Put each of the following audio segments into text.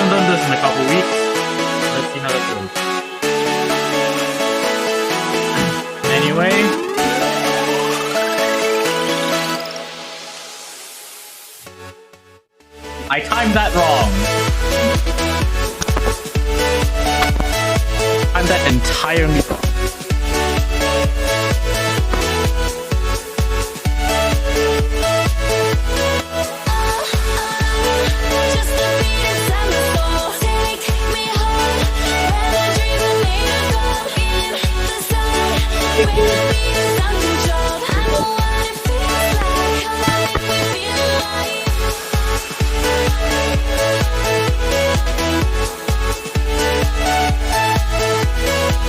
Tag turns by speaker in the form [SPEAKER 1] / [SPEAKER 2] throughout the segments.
[SPEAKER 1] haven't done this in a couple weeks. Let's see how that goes. Anyway. I timed that wrong. I'm that entirely wrong.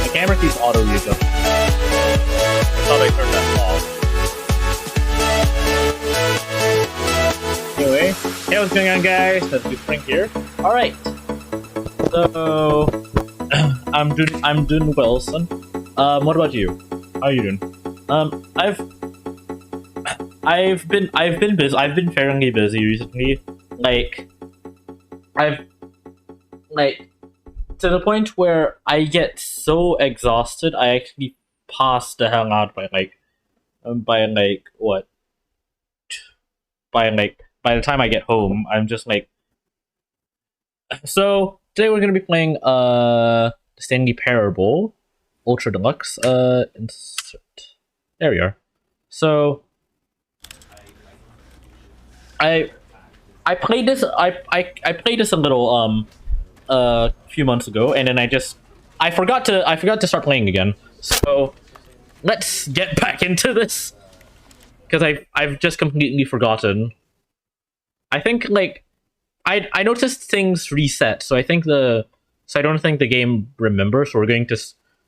[SPEAKER 1] The camera keeps auto readjusting. That's how they turn that off. Anyway, hey, what's going on, guys? That's BluSpring here. All right. So I'm doing well, son. What about you? How are you doing? I've been busy. I've been fairly busy recently. To the point where I get so exhausted, I actually pass the hell out by the time I get home. I'm just like. So today we're gonna be playing the Stanley Parable Ultra Deluxe. Insert. There we are. So I played this. I played this a little a few months ago, and then I forgot to start playing again. So let's get back into this because I've just completely forgotten. I think I noticed things reset, so I don't think the game remembers. So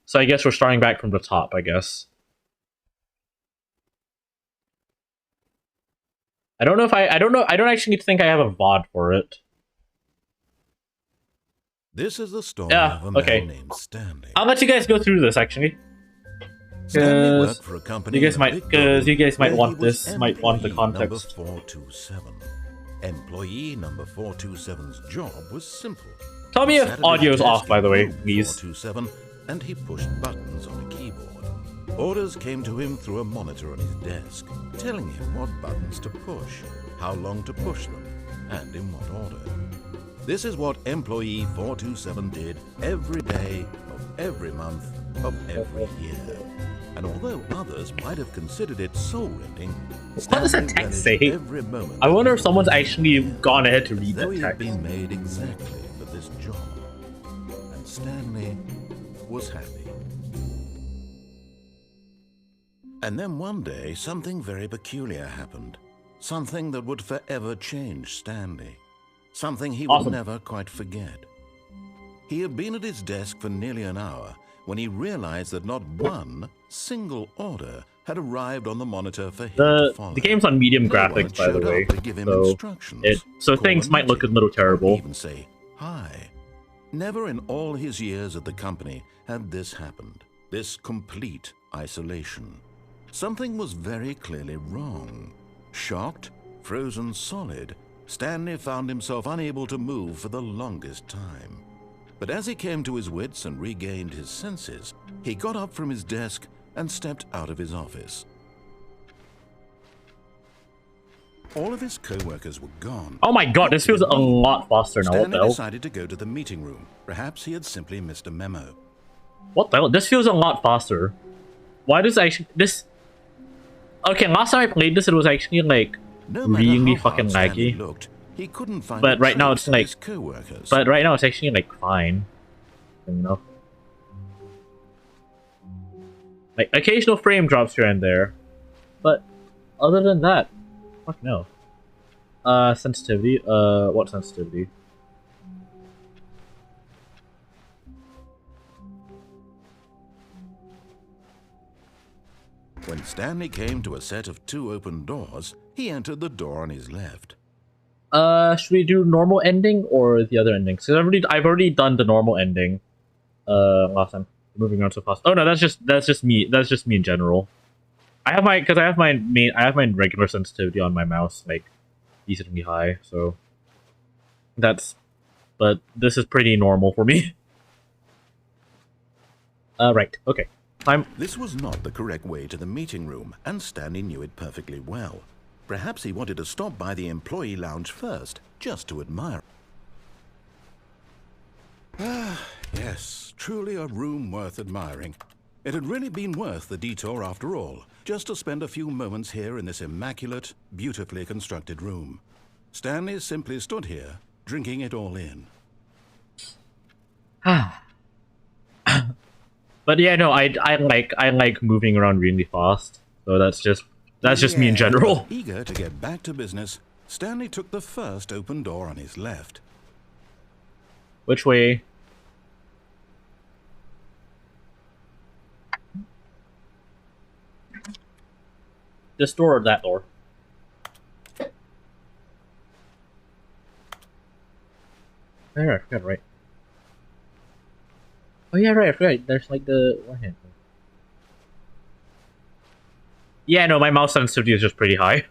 [SPEAKER 1] so I guess we're starting back from the top. I guess. I don't know if I don't actually think I have a VOD for it.
[SPEAKER 2] This is the story of a man named Stanley.
[SPEAKER 1] I'll let you guys go through this actually.
[SPEAKER 2] Stanley worked for a company
[SPEAKER 1] you guys might want this, might want the context.
[SPEAKER 2] Number 427. Employee number 427's job was simple.
[SPEAKER 1] Tell me if audio's off, by the way, please.
[SPEAKER 2] 427, and he pushed buttons on a keyboard. Orders came to him through a monitor on his desk, telling him what buttons to push, how long to push them, and in what order. This is what employee 427 did every day of every month of every year. And although others might have considered it soul-rending,
[SPEAKER 1] what does that text say?
[SPEAKER 2] Every moment
[SPEAKER 1] I wonder if someone's actually gone ahead to read that
[SPEAKER 2] text. He had
[SPEAKER 1] text.
[SPEAKER 2] been made exactly for this job, and Stanley was happy. And then one day, something very peculiar happened. Something that would forever change Stanley. Something he would never quite forget. He had been at his desk for nearly an hour when he realized that not one single order had arrived on the monitor for him to follow.
[SPEAKER 1] The game's on medium graphics, by the way, so things might look a little terrible.
[SPEAKER 2] Even say hi. Never in all his years at the company had this happened. This complete isolation. Something was very clearly wrong. Shocked, frozen solid, Stanley found himself unable to move for the longest time. But as he came to his wits and regained his senses, he got up from his desk and stepped out of his office. All of his co-workers were gone.
[SPEAKER 1] Oh my god, this feels a lot faster now. What the
[SPEAKER 2] Stanley
[SPEAKER 1] hell?
[SPEAKER 2] decided to go to the meeting room. Perhaps he had simply missed a memo.
[SPEAKER 1] What the hell? This feels a lot faster. Why does actually this? Okay, last time I played this, it was actually like really fucking laggy.
[SPEAKER 2] Looked, he couldn't find
[SPEAKER 1] but right now it's like,
[SPEAKER 2] co-workers.
[SPEAKER 1] But right now it's actually like fine. You know, like occasional frame drops here and there, but other than that, fuck no. Sensitivity. What sensitivity?
[SPEAKER 2] When Stanley came to a set of 2 open doors, he entered the door on his left.
[SPEAKER 1] Should we do normal ending or the other ending? Because I've already done the normal ending. Last time. Moving on so fast. Oh no, that's just me. That's just me in general. I have my regular sensitivity on my mouse, like decently high. So that's but this is pretty normal for me. Right. Okay.
[SPEAKER 2] This was not the correct way to the meeting room, and Stanley knew it perfectly well. Perhaps he wanted to stop by the employee lounge first, just to admire. Ah, yes, truly a room worth admiring. It had really been worth the detour after all, just to spend a few moments here in this immaculate, beautifully constructed room. Stanley simply stood here, drinking it all in.
[SPEAKER 1] But yeah, no, I like moving around really fast. So that's just me in general.
[SPEAKER 2] Eager to get back to business, Stanley took the first open door on his left.
[SPEAKER 1] Which way? This door or that door? I forgot, right. Oh yeah, right, I forgot. There's like the one hand. Yeah, no, my mouse sensitivity is just pretty high.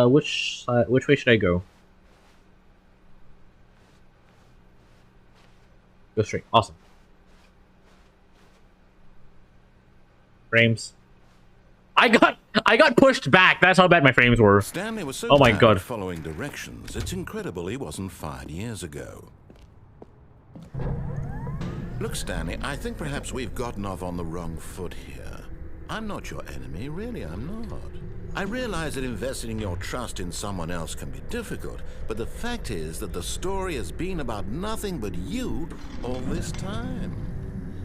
[SPEAKER 1] Which way should I go? Go straight. Awesome. Frames. I got pushed back. That's how bad my frames were.
[SPEAKER 2] Stanley was so
[SPEAKER 1] oh my
[SPEAKER 2] bad
[SPEAKER 1] god.
[SPEAKER 2] At following directions. It's incredible he wasn't 5 years ago. Look, Stanley, I think perhaps we've gotten off on the wrong foot here. I'm not your enemy, really, I'm not. I realize that investing your trust in someone else can be difficult, but the fact is that the story has been about nothing but you all this time.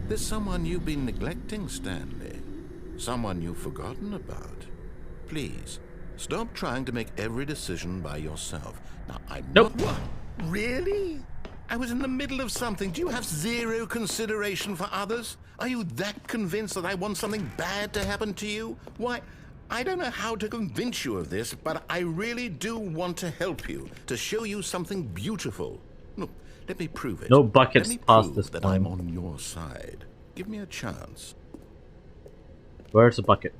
[SPEAKER 2] There's someone you've been neglecting, Stanley. Someone you've forgotten about. Please, stop trying to make every decision by yourself. Now, I'm
[SPEAKER 1] Nope.
[SPEAKER 2] not... What? Really? I was in the middle of something. Do you have zero consideration for others? Are you that convinced that I want something bad to happen to you? Why, I don't know how to convince you of this, but I really do want to help you, to show you something beautiful. Look, let me prove it.
[SPEAKER 1] No buckets
[SPEAKER 2] let me
[SPEAKER 1] past
[SPEAKER 2] prove
[SPEAKER 1] this
[SPEAKER 2] that
[SPEAKER 1] point.
[SPEAKER 2] I'm on your side. Give me a chance.
[SPEAKER 1] Where's the bucket?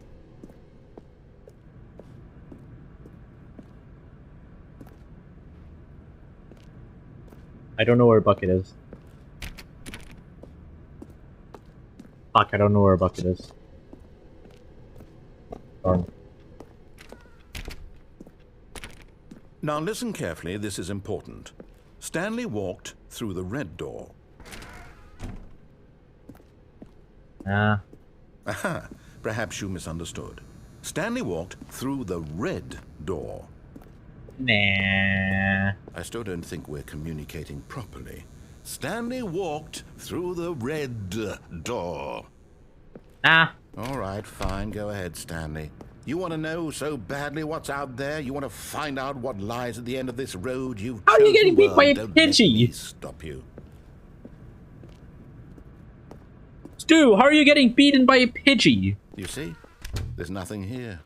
[SPEAKER 1] I don't know where a bucket is. Fuck, I don't know where a bucket is. Darn.
[SPEAKER 2] Now listen carefully, this is important. Stanley walked through the red door.
[SPEAKER 1] Ah.
[SPEAKER 2] Aha, perhaps you misunderstood. Stanley walked through the red door.
[SPEAKER 1] Nah.
[SPEAKER 2] I still don't think we're communicating properly. Stanley walked through the red door.
[SPEAKER 1] Nah.
[SPEAKER 2] All right, fine, go ahead, Stanley. You want to know so badly what's out there? You want to find out what lies at the end of this road you've
[SPEAKER 1] How are you
[SPEAKER 2] chosen?
[SPEAKER 1] getting beat
[SPEAKER 2] Well,
[SPEAKER 1] by a
[SPEAKER 2] don't let
[SPEAKER 1] Pidgey?
[SPEAKER 2] me stop you.
[SPEAKER 1] Stu, how are you getting beaten by a Pidgey?
[SPEAKER 2] You see, there's nothing here.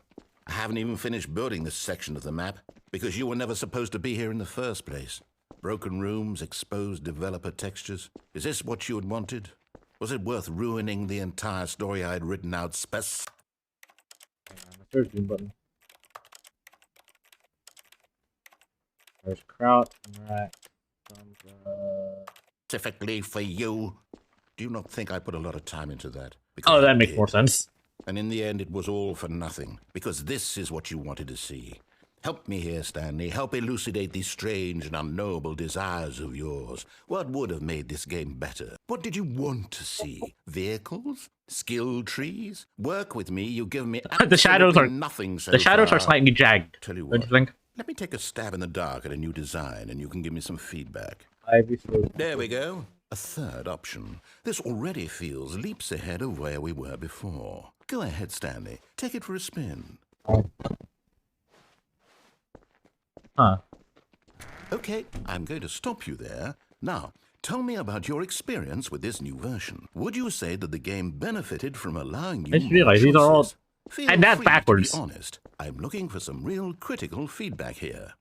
[SPEAKER 2] I haven't even finished building this section of the map, because you were never supposed to be here in the first place. Broken rooms, exposed developer textures. Is this what you had wanted? Was it worth ruining the entire story I had written out
[SPEAKER 1] There's zoom button. There's kraut and rack.
[SPEAKER 2] specifically for you? Do you not think I put a lot of time into that?
[SPEAKER 1] Oh,
[SPEAKER 2] I
[SPEAKER 1] that makes
[SPEAKER 2] did.
[SPEAKER 1] more sense.
[SPEAKER 2] And in the end, it was all for nothing, because this is what you wanted to see. Help me here, Stanley. Help elucidate these strange and unknowable desires of yours. What would have made this game better? What did you want to see? Vehicles? Skill trees? Work with me. You give me
[SPEAKER 1] The shadows are
[SPEAKER 2] nothing so
[SPEAKER 1] the shadows
[SPEAKER 2] far.
[SPEAKER 1] are slightly jagged.
[SPEAKER 2] Tell you
[SPEAKER 1] Don't
[SPEAKER 2] what.
[SPEAKER 1] you think?
[SPEAKER 2] Let me take a stab in the dark at a new design, and you can give me some feedback.
[SPEAKER 1] Obviously.
[SPEAKER 2] There we go. A third option. This already feels leaps ahead of where we were before. Go ahead, Stanley. Take it for a spin.
[SPEAKER 1] Huh.
[SPEAKER 2] Okay, I'm going to stop you there. Now, tell me about your experience with this new version. Would you say that the game benefited from allowing you
[SPEAKER 1] I just realized these are all...
[SPEAKER 2] choices? Feel
[SPEAKER 1] And that's
[SPEAKER 2] free
[SPEAKER 1] backwards.
[SPEAKER 2] To be honest, I'm looking for some real critical feedback here.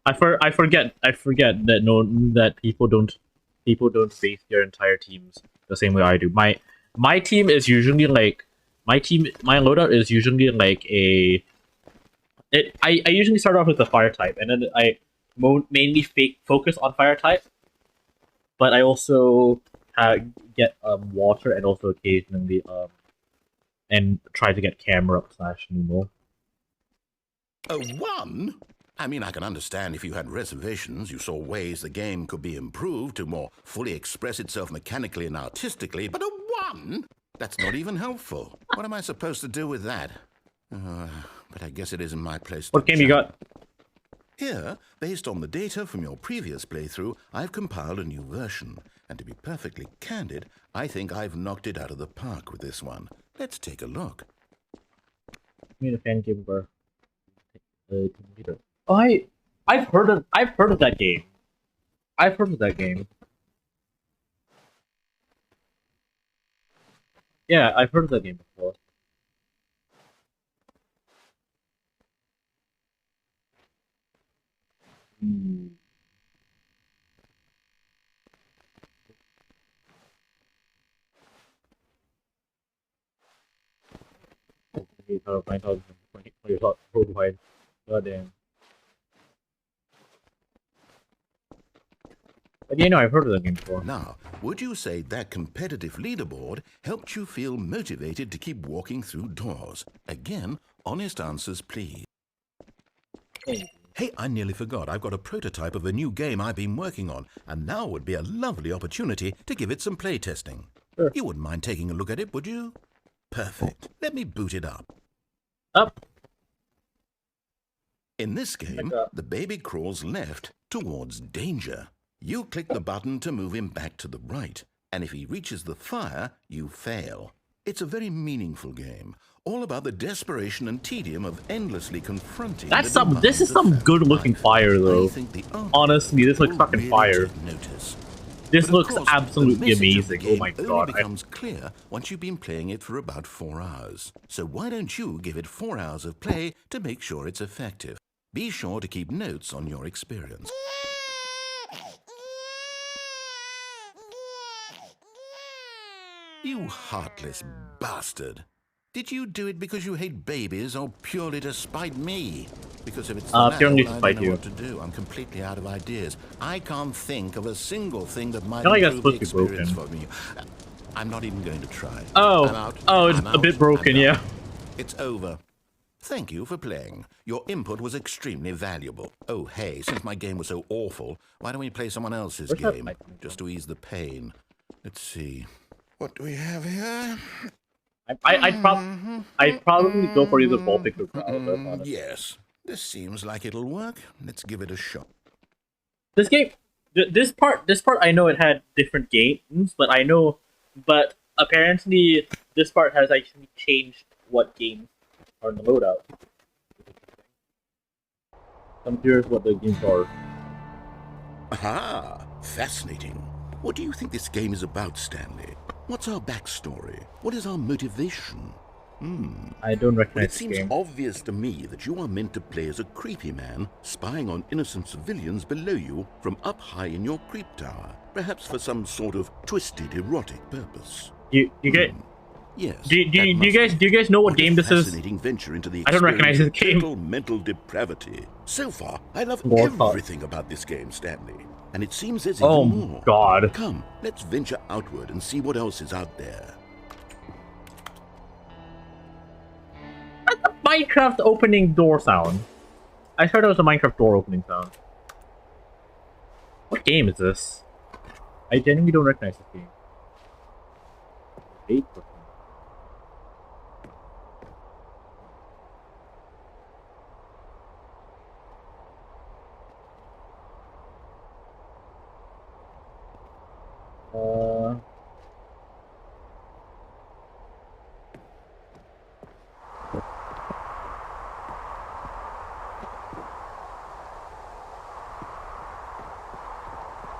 [SPEAKER 1] I forget that people don't base their entire teams the same way I do. My team is usually like my loadout is usually like I usually start off with the fire type, and then I mainly focus on fire type, but I also get water and also occasionally and try to get camera up / pneumo.
[SPEAKER 2] A 1? I mean, I can understand if you had reservations, you saw ways the game could be improved to more fully express itself mechanically and artistically, but a 1? That's not even helpful. What am I supposed to do with that? But I guess it isn't my place to
[SPEAKER 1] What game you got?
[SPEAKER 2] Here, based on the data from your previous playthrough, I've compiled a new version. And to be perfectly candid, I think I've knocked it out of the park with this one. Let's take a look.
[SPEAKER 1] Me a fan game where computer. Oh, I've heard of that game. I've heard of that game. Yeah, I've heard of that game before. Goddamn. But yeah, no, I've heard of that game before.
[SPEAKER 2] Now, would you say that competitive leaderboard helped you feel motivated to keep walking through doors? Again, honest answers, please. Hey, I nearly forgot. I've got a prototype of a new game I've been working on, and now would be a lovely opportunity to give it some playtesting.
[SPEAKER 1] Sure.
[SPEAKER 2] You wouldn't mind taking a look at it, would you? Perfect. Let me boot it up.
[SPEAKER 1] Up.
[SPEAKER 2] In this game, the baby crawls left towards danger. You click the button to move him back to the right, and if he reaches the fire, you fail. It's a very meaningful game, all about the desperation and tedium of endlessly confronting.
[SPEAKER 1] This is some good-looking fire, though. Honestly, this looks fucking fire. This looks absolutely amazing. Oh my god!
[SPEAKER 2] It becomes clear once you've been playing it for about 4 hours. So why don't you give it 4 hours of play to make sure it's effective? Be sure to keep notes on your experience. You heartless bastard. Did you do it because you hate babies or purely to spite me? Because if it's the latter, I don't know what to do. I'm completely out of ideas. I can't think of a single thing that might improve the experience for me. I'm not even going to try.
[SPEAKER 1] Oh,
[SPEAKER 2] I'm out.
[SPEAKER 1] It's a bit broken, yeah.
[SPEAKER 2] It's over. Thank you for playing. Your input was extremely valuable. Oh, hey, since my game was so awful, why don't we play someone else's game? Just to ease the pain. Let's see. What do we have here?
[SPEAKER 1] I'd probably go for either Baltic or Valor.
[SPEAKER 2] Yes, this seems like it'll work. Let's give it a shot.
[SPEAKER 1] This game, this part, I know it had different games, but apparently this part has actually changed what games are in the loadout. I'm curious what the games are.
[SPEAKER 2] Aha! Fascinating. What do you think this game is about, Stanley? What's our backstory? What is our motivation?
[SPEAKER 1] I don't recognize
[SPEAKER 2] It seems obvious to me that you are meant to play as a creepy man, spying on innocent civilians below you from up high in your creep tower, perhaps for some sort of twisted erotic purpose.
[SPEAKER 1] You get...
[SPEAKER 2] Yes.
[SPEAKER 1] Do you guys know what game this is?
[SPEAKER 2] Fascinating venture into the
[SPEAKER 1] I don't recognize this game.
[SPEAKER 2] Total mental depravity. So far, I love everything about this game, Stanley. And it seems there's even more.
[SPEAKER 1] Oh god.
[SPEAKER 2] Come, let's venture outward and see what else is out there.
[SPEAKER 1] That's a Minecraft opening door sound. I heard it was a Minecraft door opening sound. What game is this? I genuinely don't recognize this game. 8%.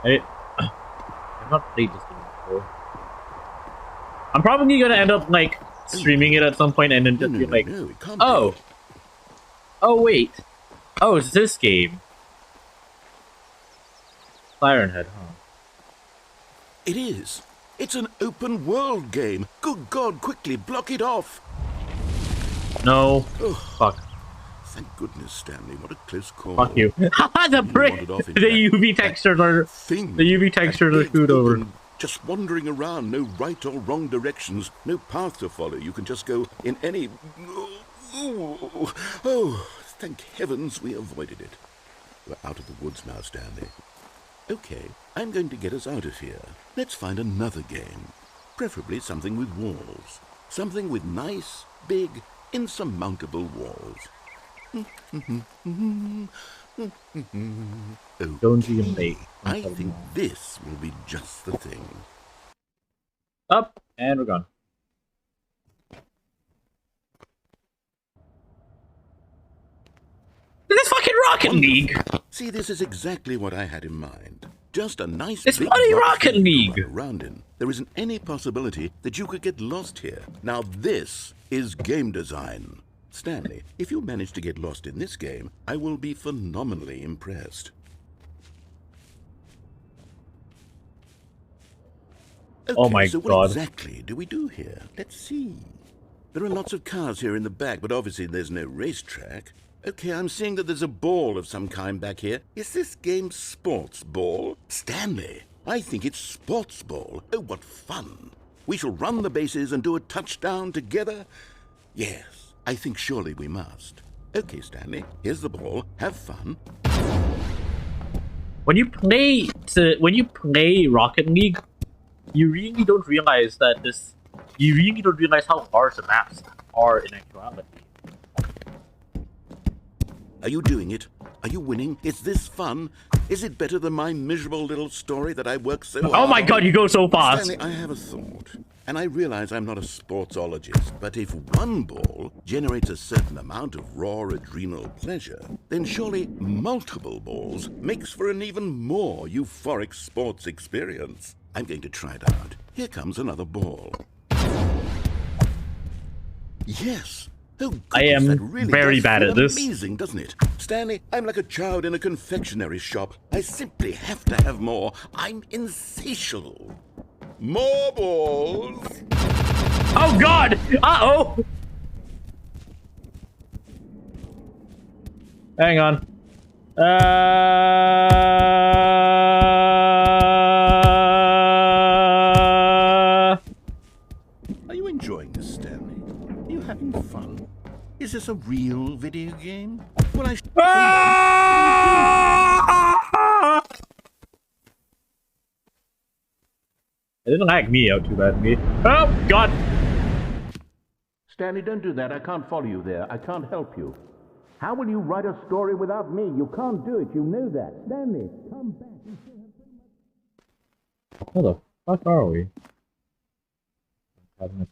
[SPEAKER 1] I've not played this game before. I'm probably gonna end up like streaming it at some point and then just be like, oh wait, oh it's this game. Siren Head, huh?
[SPEAKER 2] It is. It's an open world game. Good God, quickly block it off.
[SPEAKER 1] No. Fuck.
[SPEAKER 2] Thank goodness, Stanley. What a close call.
[SPEAKER 1] Fuck you. The brick. The UV textures are. The UV textures are screwed over.
[SPEAKER 2] Just wandering around, no right or wrong directions, no path to follow. You can just go in any. Oh, thank heavens we avoided it. We're out of the woods now, Stanley. Okay, I'm going to get us out of here. Let's find another game. Preferably something with walls. Something with nice, big, insurmountable walls.
[SPEAKER 1] Don't even make.
[SPEAKER 2] I think this will be just the thing.
[SPEAKER 1] Up, and we're gone. This is fucking Rocket League!
[SPEAKER 2] See, this is exactly what I had in mind. Just a nice
[SPEAKER 1] It's
[SPEAKER 2] big
[SPEAKER 1] bloody
[SPEAKER 2] box
[SPEAKER 1] Rocket
[SPEAKER 2] you can
[SPEAKER 1] League!
[SPEAKER 2] run around in. There isn't any possibility that you could get lost here. Now this is game design. Stanley, if you manage to get lost in this game, I will be phenomenally impressed. Okay,
[SPEAKER 1] Oh my
[SPEAKER 2] so
[SPEAKER 1] God.
[SPEAKER 2] what exactly do we do here? Let's see. There are lots of cars here in the back, but obviously there's no racetrack. Okay, I'm seeing that there's a ball of some kind back here. Is this game sports ball? Stanley, I think it's sports ball. Oh, what fun. We shall run the bases and do a touchdown together. Yes, I think surely we must. Okay, Stanley, here's the ball. Have fun.
[SPEAKER 1] When you play Rocket League, you really don't realize that you really don't realize how hard the maps are in actuality.
[SPEAKER 2] Are you doing it? Are you winning? Is this fun? Is it better than my miserable little story that I worked so hard?
[SPEAKER 1] Oh my God, you go so fast!
[SPEAKER 2] Stanley, I have a thought. And I realize I'm not a sportsologist, but if one ball generates a certain amount of raw adrenal pleasure, then surely multiple balls makes for an even more euphoric sports experience. I'm going to try it out. Here comes another ball. Yes! Oh, goodness,
[SPEAKER 1] I am
[SPEAKER 2] that really
[SPEAKER 1] very
[SPEAKER 2] does
[SPEAKER 1] bad
[SPEAKER 2] feel
[SPEAKER 1] at this.
[SPEAKER 2] Amazing, doesn't it? Stanley, I'm like a child in a confectionery shop. I simply have to have more. I'm insatiable. More balls.
[SPEAKER 1] Oh God! Uh-oh! Hang on.
[SPEAKER 2] Are you enjoying this, Stanley? Are you having fun? Is this a real video game? Well,
[SPEAKER 1] It didn't lag me out too bad, me. Oh God!
[SPEAKER 2] Stanley, don't do that. I can't follow you there. I can't help you. How will you write a story without me? You can't do it. You know that. Stanley, come back.
[SPEAKER 1] Where the fuck are we?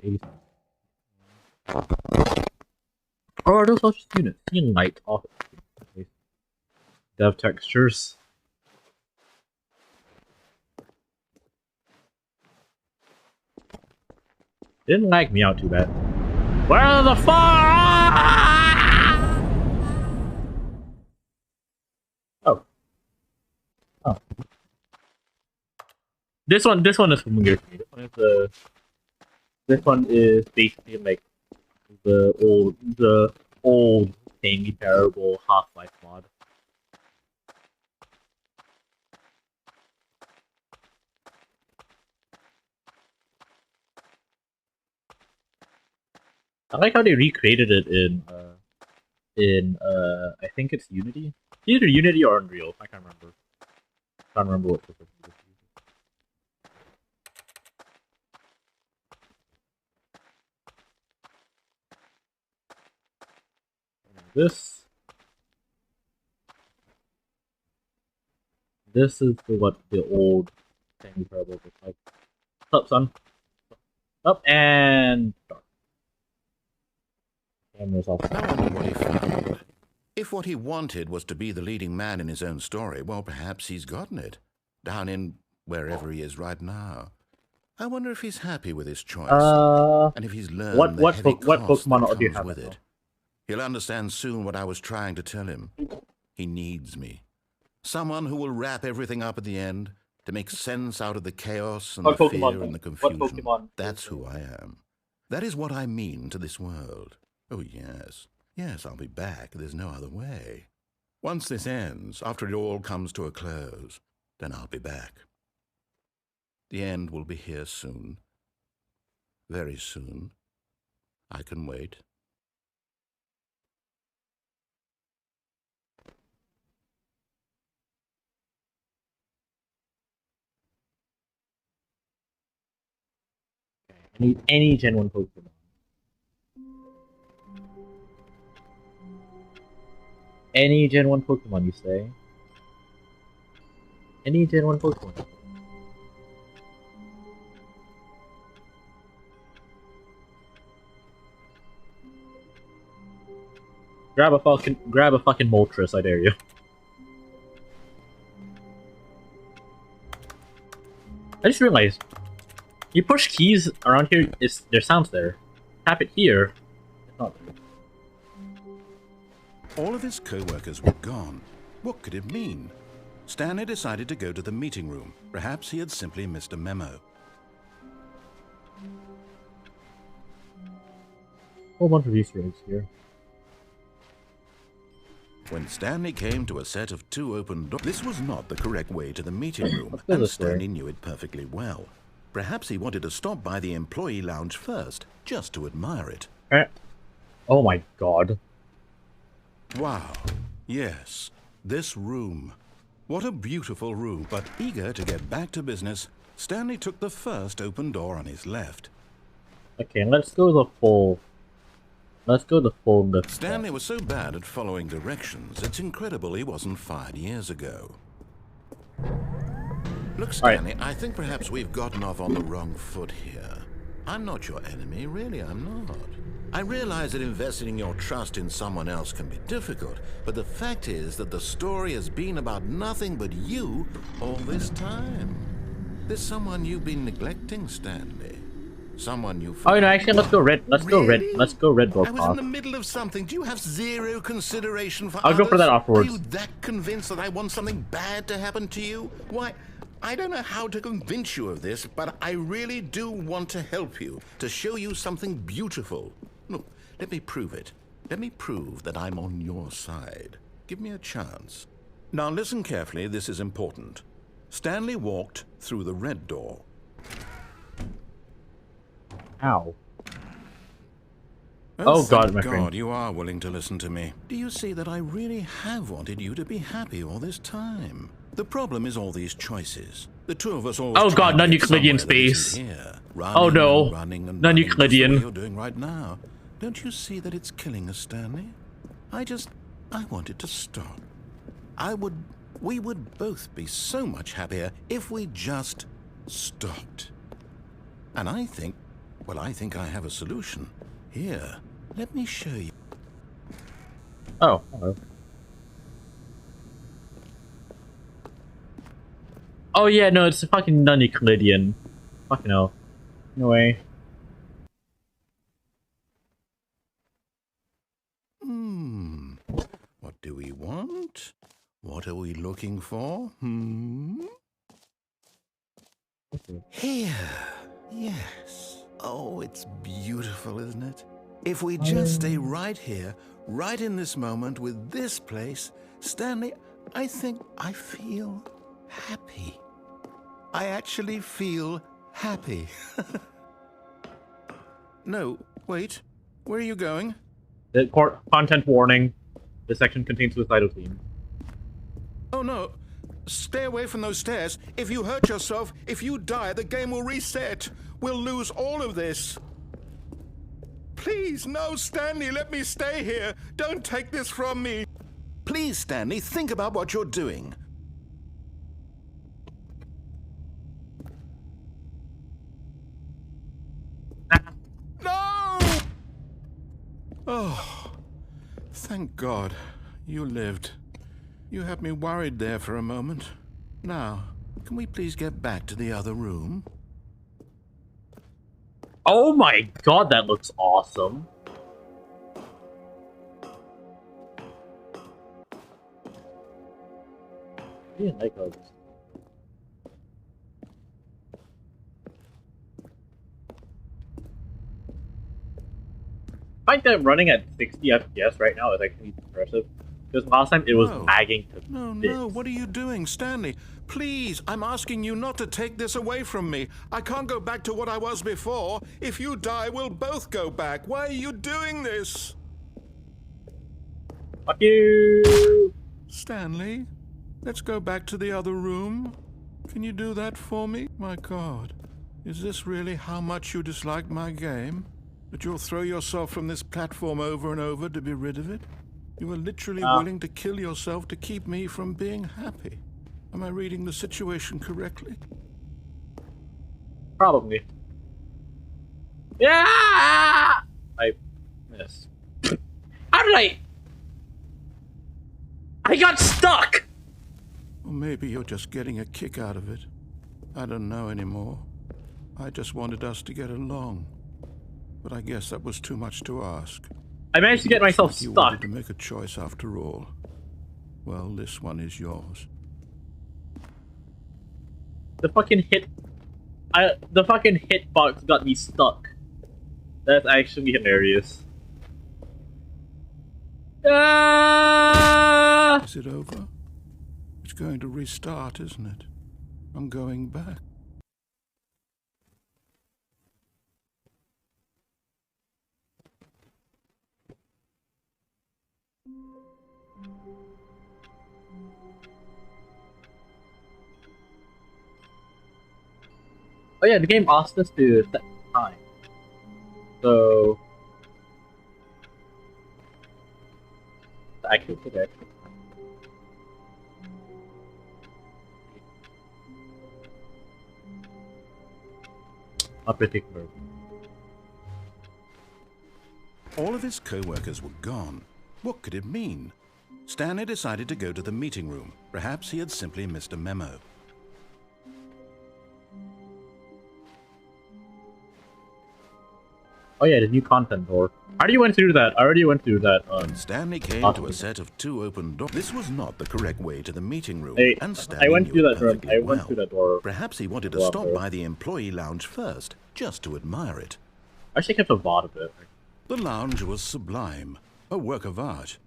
[SPEAKER 1] 80. Oh, are those all just units? Seeing light off. Dev textures. Didn't lag me out too bad. Where the fuck? Oh. Oh. This one is familiar to me. This one is basically like the old Stanley Parable Half-Life mod. I like how they recreated it in I think it's Unity. Either Unity or Unreal. I can't remember. Can't remember what the This is what the old Stanley Parable looks like. Up, son. Up and dark. Camera's off.
[SPEAKER 2] I wonder what he found. If what he wanted was to be the leading man in his own story, well, perhaps he's gotten it. Down in wherever he is right now. I wonder if he's happy with his choice. And if he's learned
[SPEAKER 1] what
[SPEAKER 2] the heavy
[SPEAKER 1] Pokemon
[SPEAKER 2] cost that
[SPEAKER 1] do you
[SPEAKER 2] comes
[SPEAKER 1] have
[SPEAKER 2] with
[SPEAKER 1] now?
[SPEAKER 2] it. He'll understand soon what I was trying to tell him. He needs me. Someone who will wrap everything up at the end to make sense out of the chaos and
[SPEAKER 1] What
[SPEAKER 2] the
[SPEAKER 1] Pokemon?
[SPEAKER 2] fear and the
[SPEAKER 1] What
[SPEAKER 2] confusion.
[SPEAKER 1] Pokemon?
[SPEAKER 2] That's who I am. That is what I mean to this world. Oh, yes. Yes, I'll be back. There's no other way. Once this ends, after it all comes to a close, then I'll be back. The end will be here soon. Very soon. I can wait.
[SPEAKER 1] I need any Gen 1 Pokemon. Any Gen 1 Pokemon, you say? Any Gen 1 Pokemon. Grab a fucking Moltres, I dare you. I just realized, you push keys around here, there's sounds there. Tap it here, it's not there.
[SPEAKER 2] All of his co-workers were gone. What could it mean? Stanley decided to go to the meeting room. Perhaps he had simply missed a memo.
[SPEAKER 1] Whole bunch of Easter eggs here.
[SPEAKER 2] When Stanley came to a set of 2 open doors, this was not the correct way to the meeting room,
[SPEAKER 1] Let's go
[SPEAKER 2] and
[SPEAKER 1] this way.
[SPEAKER 2] Stanley knew it perfectly well. Perhaps he wanted to stop by the employee lounge first, just to admire it.
[SPEAKER 1] Oh my god.
[SPEAKER 2] Wow. Yes, this room. What a beautiful room. But eager to get back to business, Stanley took the first open door on his left.
[SPEAKER 1] Okay, let's go the full lift.
[SPEAKER 2] Stanley was so bad at following directions, it's incredible he wasn't fired years ago. Look, Stanley, I think perhaps we've gotten off on the wrong foot here. I'm not your enemy, really, I'm not. I realize that investing your trust in someone else can be difficult, but the fact is that the story has been about nothing but you all this time. There's someone you've been neglecting, Stanley. Someone you.
[SPEAKER 1] Oh no, actually, let's go red. Let's go red. Let's go red door
[SPEAKER 2] I was in the middle of something. Do you have zero consideration for
[SPEAKER 1] I'll
[SPEAKER 2] others?
[SPEAKER 1] go for that afterwards.
[SPEAKER 2] Are you that convinced that I want something bad to happen to you? Why, I don't know how to convince you of this, but I really do want to help you, to show you something beautiful. Look, let me prove it. Let me prove that I'm on your side. Give me a chance. Now listen carefully, this is important. Stanley walked through the red door.
[SPEAKER 1] Ow. Oh God, my
[SPEAKER 2] God,
[SPEAKER 1] friend.
[SPEAKER 2] you are willing to listen to me. Do you see that I really have wanted you to be happy all this time? The problem is all these choices. The two of us always.
[SPEAKER 1] Oh God,
[SPEAKER 2] try to get
[SPEAKER 1] non-Euclidean
[SPEAKER 2] somewhere that isn't
[SPEAKER 1] space.
[SPEAKER 2] here.
[SPEAKER 1] Oh no,
[SPEAKER 2] running and
[SPEAKER 1] non-Euclidean.
[SPEAKER 2] running, just the way you're doing right now. Don't you see that it's killing us, Stanley? I want it to stop. We would both be so much happier if we just stopped. And I think I have a solution. Here, let me show you.
[SPEAKER 1] Oh, hello. Oh yeah, no, it's a fucking non-Euclidean. Fucking hell. No way.
[SPEAKER 2] What do we want? What are we looking for? Here. Yes. Oh, it's beautiful, isn't it? If we just stay right here, right in this moment with this place, Stanley, I think I feel happy. I actually feel happy. No, wait. Where are you going?
[SPEAKER 1] The content warning. This section contains suicidal themes.
[SPEAKER 2] Oh no. Stay away from those stairs. If you hurt yourself, if you die, the game will reset. We'll lose all of this. Please, no, Stanley, let me stay here. Don't take this from me. Please, Stanley, think about what you're doing. No! Oh, thank God you lived. You had me worried there for a moment. Now, can we please get back to the other room?
[SPEAKER 1] Oh my God, that looks awesome. I didn't like those. fact that I'm running at 60 FPS right now is actually impressive. Because last time it was lagging to bits.
[SPEAKER 2] No, what are you doing, Stanley? Please, I'm asking you not to take this away from me. I can't go back to what I was before. If you die, we'll both go back. Why are you doing this?
[SPEAKER 1] Fuck you!
[SPEAKER 2] Stanley, let's go back to the other room. Can you do that for me? My God, is this really how much you dislike my game? That you'll throw yourself from this platform over and over to be rid of it? You are literally willing to kill yourself to keep me from being happy. Am I reading the situation correctly?
[SPEAKER 1] Probably. Yeah! I missed. How did I got stuck!
[SPEAKER 2] Or maybe you're just getting a kick out of it. I don't know anymore. I just wanted us to get along. But I guess that was too much to ask.
[SPEAKER 1] I managed to get myself
[SPEAKER 2] You
[SPEAKER 1] stuck.
[SPEAKER 2] wanted to make a choice after all. Well, this one is yours.
[SPEAKER 1] The fucking hitbox got me stuck. That's actually hilarious. Ah!
[SPEAKER 2] Is it over? It's going to restart, isn't it? I'm going back.
[SPEAKER 1] Oh yeah, the game asked us to set time. So actually today. A particular.
[SPEAKER 2] All of his co-workers were gone. What could it mean? Stanley decided to go to the meeting room. Perhaps he had simply missed a memo.
[SPEAKER 1] Oh yeah, the new content door. I already went through that.
[SPEAKER 2] When Stanley came to a set of 2 open doors, this was not the correct way to the meeting room. And Stanley
[SPEAKER 1] I went
[SPEAKER 2] knew
[SPEAKER 1] through
[SPEAKER 2] it
[SPEAKER 1] that room.
[SPEAKER 2] perfectly
[SPEAKER 1] I went through that door.
[SPEAKER 2] Perhaps he wanted to stop by the employee lounge first, just to admire it.
[SPEAKER 1] I actually kept a VOD of it.
[SPEAKER 2] The lounge was sublime, a work of art.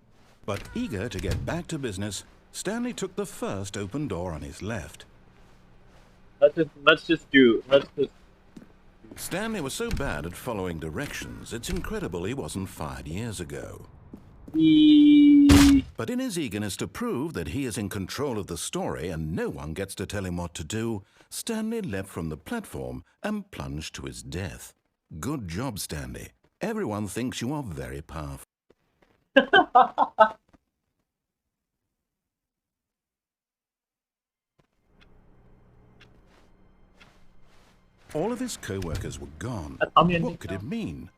[SPEAKER 2] But eager to get back to business, Stanley took the first open door on his left.
[SPEAKER 1] Let's just.
[SPEAKER 2] Stanley was so bad at following directions, it's incredible he wasn't fired years ago. But in his eagerness to prove that he is in control of the story and no one gets to tell him what to do, Stanley leapt from the platform and plunged to his death. Good job, Stanley. Everyone thinks you are very powerful. All of his co-workers were gone. What could it mean?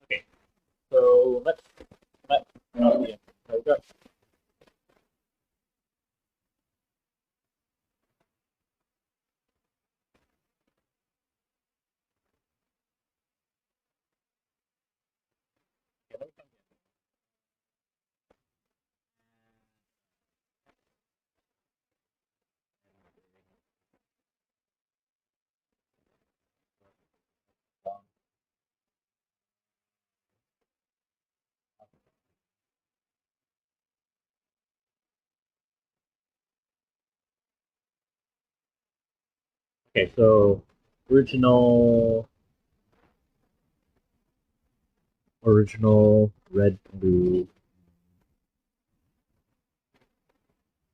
[SPEAKER 1] Okay, so let's yeah, there we go. Okay, so original red, blue.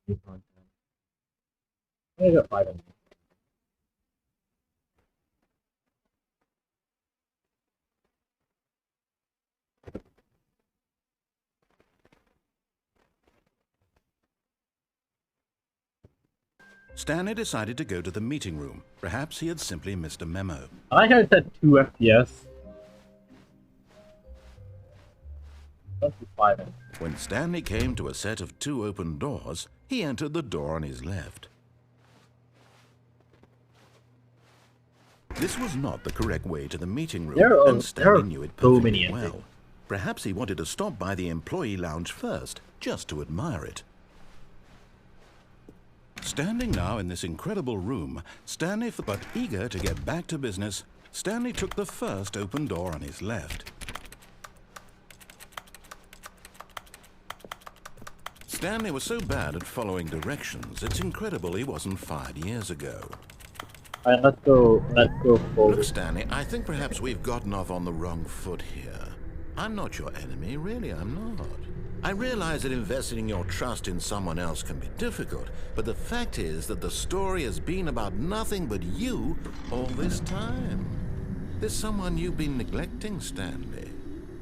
[SPEAKER 1] New content. I got 5 in there.
[SPEAKER 2] Stanley decided to go to the meeting room. Perhaps he had simply missed a memo.
[SPEAKER 1] I like how it said 2 FPS. Don't do 5 in.
[SPEAKER 2] When Stanley came to a set of 2 open doors, he entered the door on his left. This was not the correct way to the meeting room, and Stanley knew it perfectly well. Perhaps he wanted to stop by the employee lounge first, just to admire it. Standing now in this incredible room, Stanley, but eager to get back to business, Stanley took the first open door on his left. Stanley was so bad at following directions, it's incredible he wasn't fired years ago.
[SPEAKER 1] Alright, let's go forward.
[SPEAKER 2] Look, Stanley, I think perhaps we've gotten off on the wrong foot here. I'm not your enemy, really, I'm not. I realize that investing your trust in someone else can be difficult, but the fact is that the story has been about nothing but you all this time. There's someone you've been neglecting, Stanley.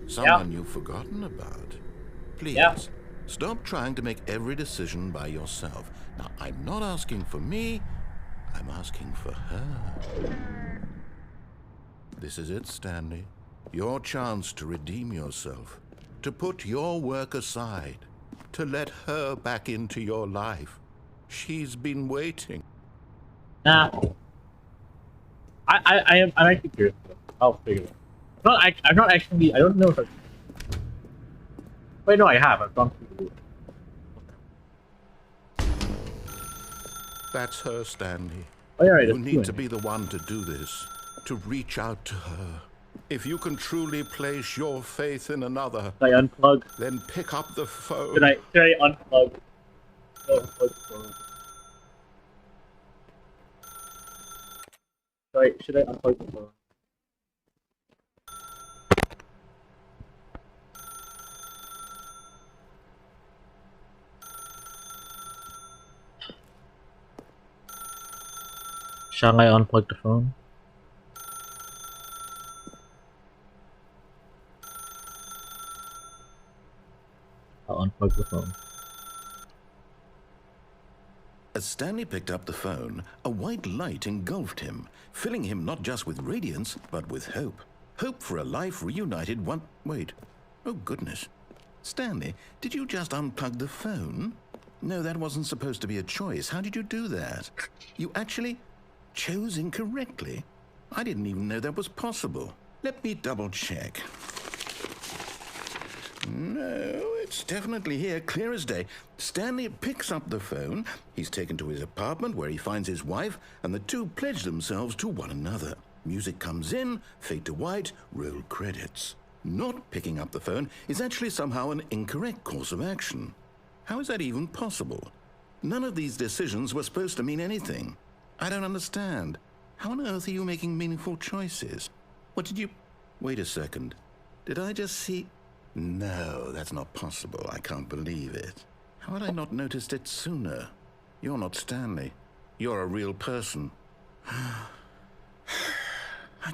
[SPEAKER 2] Someone you've forgotten about. Please, stop trying to make every decision by yourself. Now, I'm not asking for me, I'm asking for her. This is it, Stanley. Your chance to redeem yourself. To put your work aside. To let her back into your life. She's been waiting.
[SPEAKER 1] Nah. I'm actually curious. I'll figure it out. I'm not actually... I don't know if I... Wait, no, I have. I've gone through the...
[SPEAKER 2] That's her, Stanley.
[SPEAKER 1] Oh, yeah, right,
[SPEAKER 2] you need to be the one to do this. To reach out to her. If you can truly place your faith in another...
[SPEAKER 1] Should I unplug?
[SPEAKER 2] Then pick up the phone.
[SPEAKER 1] Should I unplug? Unplug the phone. Should I unplug the phone? Shall I unplug the phone? I'll unplug the phone.
[SPEAKER 2] As Stanley picked up the phone, a white light engulfed him, filling him not just with radiance, but with hope. Hope for a life reunited one... Wait. Oh, goodness. Stanley, did you just unplug the phone? No, that wasn't supposed to be a choice. How did you do that? You actually chose incorrectly? I didn't even know that was possible. Let me double-check. No, it's definitely here, clear as day. Stanley picks up the phone. He's taken to his apartment where he finds his wife, and the two pledge themselves to one another. Music comes in, fade to white, roll credits. Not picking up the phone is actually somehow an incorrect course of action. How is that even possible? None of these decisions were supposed to mean anything. I don't understand. How on earth are you making meaningful choices? What did you... Wait a second. Did I just see... No, that's not possible. I can't believe it. How had I not noticed it sooner? You're not Stanley. You're a real person. I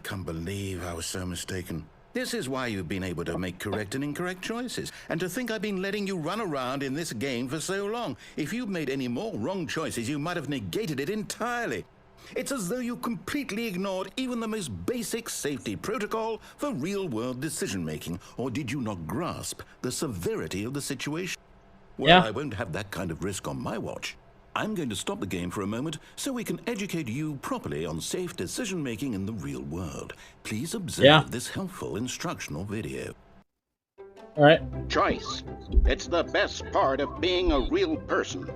[SPEAKER 2] can't believe I was so mistaken. This is why you've been able to make correct and incorrect choices. And to think I've been letting you run around in this game for so long. If you'd made any more wrong choices, you might have negated it entirely. It's as though you completely ignored even the most basic safety protocol for real-world decision-making. Or did you not grasp the severity of the situation? Well, I won't have that kind of risk on my watch. I'm going to stop the game for a moment so we can educate you properly on safe decision-making in the real world. Please observe this helpful instructional video.
[SPEAKER 1] All right.
[SPEAKER 3] Choice. It's the best part of being a real person.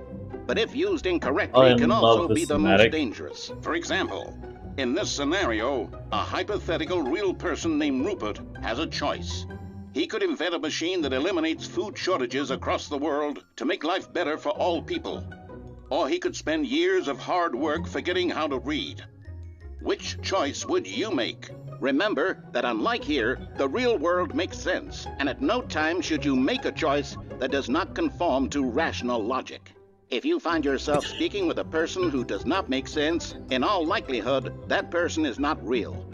[SPEAKER 3] But if used incorrectly, it can also be the most dangerous. For example, in this scenario, a hypothetical real person named Rupert has a choice. He could invent a machine that eliminates food shortages across the world to make life better for all people. Or he could spend years of hard work forgetting how to read. Which choice would you make? Remember that unlike here, the real world makes sense, and at no time should you make a choice that does not conform to rational logic. If you find yourself speaking with a person who does not make sense, in all likelihood, that person is not real.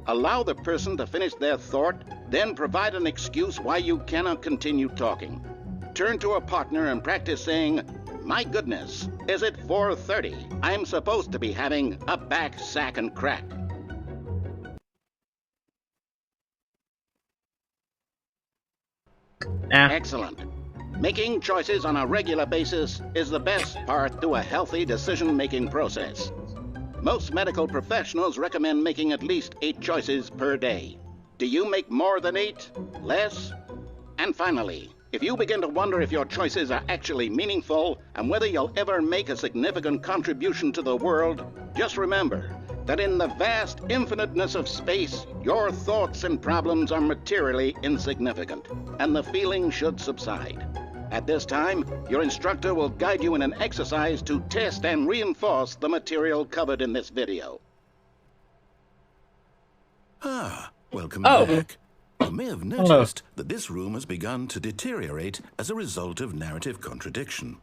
[SPEAKER 3] Allow the person to finish their thought, then provide an excuse why you cannot continue talking. Turn to a partner and practice saying, "My goodness, is it 4:30? I'm supposed to be having a back, sack, and crack." Excellent. Making choices on a regular basis is the best part to a healthy decision-making process. Most medical professionals recommend making at least 8 choices per day. Do you make more than 8? Less? And finally, if you begin to wonder if your choices are actually meaningful and whether you'll ever make a significant contribution to the world, just remember, that in the vast infiniteness of space, your thoughts and problems are materially insignificant, and the feeling should subside. At this time, your instructor will guide you in an exercise to test and reinforce the material covered in this video.
[SPEAKER 2] Ah, welcome back. You may have noticed that this room has begun to deteriorate as a result of narrative contradiction.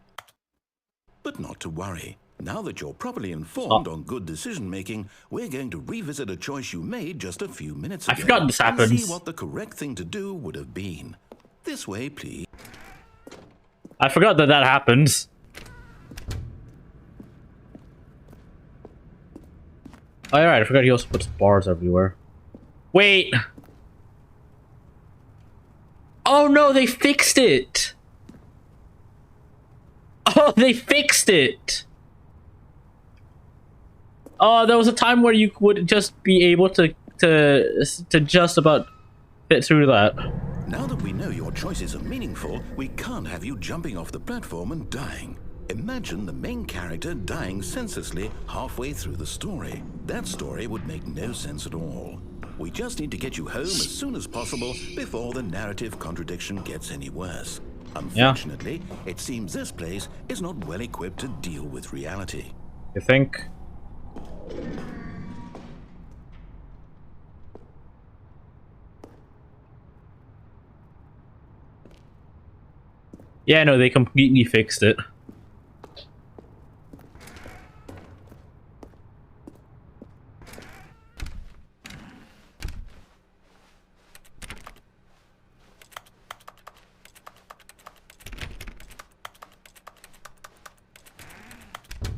[SPEAKER 2] But not to worry. Now that you're properly informed on good decision-making, we're going to revisit a choice you made just a few minutes ago.
[SPEAKER 1] I forgot this happens.
[SPEAKER 2] And see what the correct thing to do would have been. This way, please.
[SPEAKER 1] I forgot that happens. Oh, right, I forgot he also puts bars everywhere. Wait. Oh no, they fixed it. Oh, they fixed it. Oh, there was a time where you would just be able to just about fit through that.
[SPEAKER 2] Now that we know your choices are meaningful, we can't have you jumping off the platform and dying. Imagine the main character dying senselessly halfway through the story. That story would make no sense at all. We just need to get you home as soon as possible before the narrative contradiction gets any worse. Unfortunately, it seems this place is not well equipped to deal with reality.
[SPEAKER 1] You think? Yeah, no, they completely fixed it.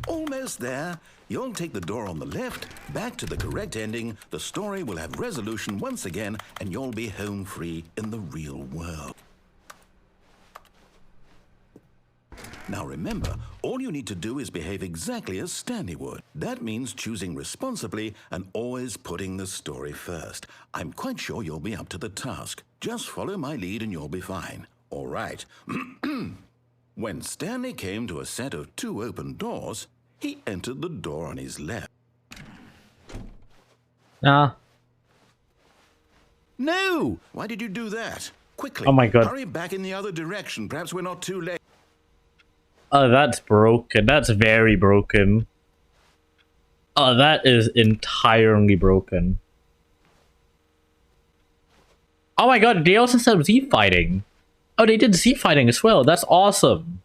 [SPEAKER 2] Almost there. You'll take the door on the left, back to the correct ending, the story will have resolution once again, and you'll be home free in the real world. Now remember, all you need to do is behave exactly as Stanley would. That means choosing responsibly and always putting the story first. I'm quite sure you'll be up to the task. Just follow my lead and you'll be fine. All right. When Stanley came to a set of 2 open doors, he entered the door on his left.
[SPEAKER 1] No!
[SPEAKER 2] Why did you do that? Quickly,
[SPEAKER 1] oh my God.
[SPEAKER 2] Hurry back in the other direction. Perhaps we're not too late.
[SPEAKER 1] Oh, that's broken. That's very broken. Oh, that is entirely broken. Oh my God, they also said Z fighting. Oh, they did Z fighting as well. That's awesome.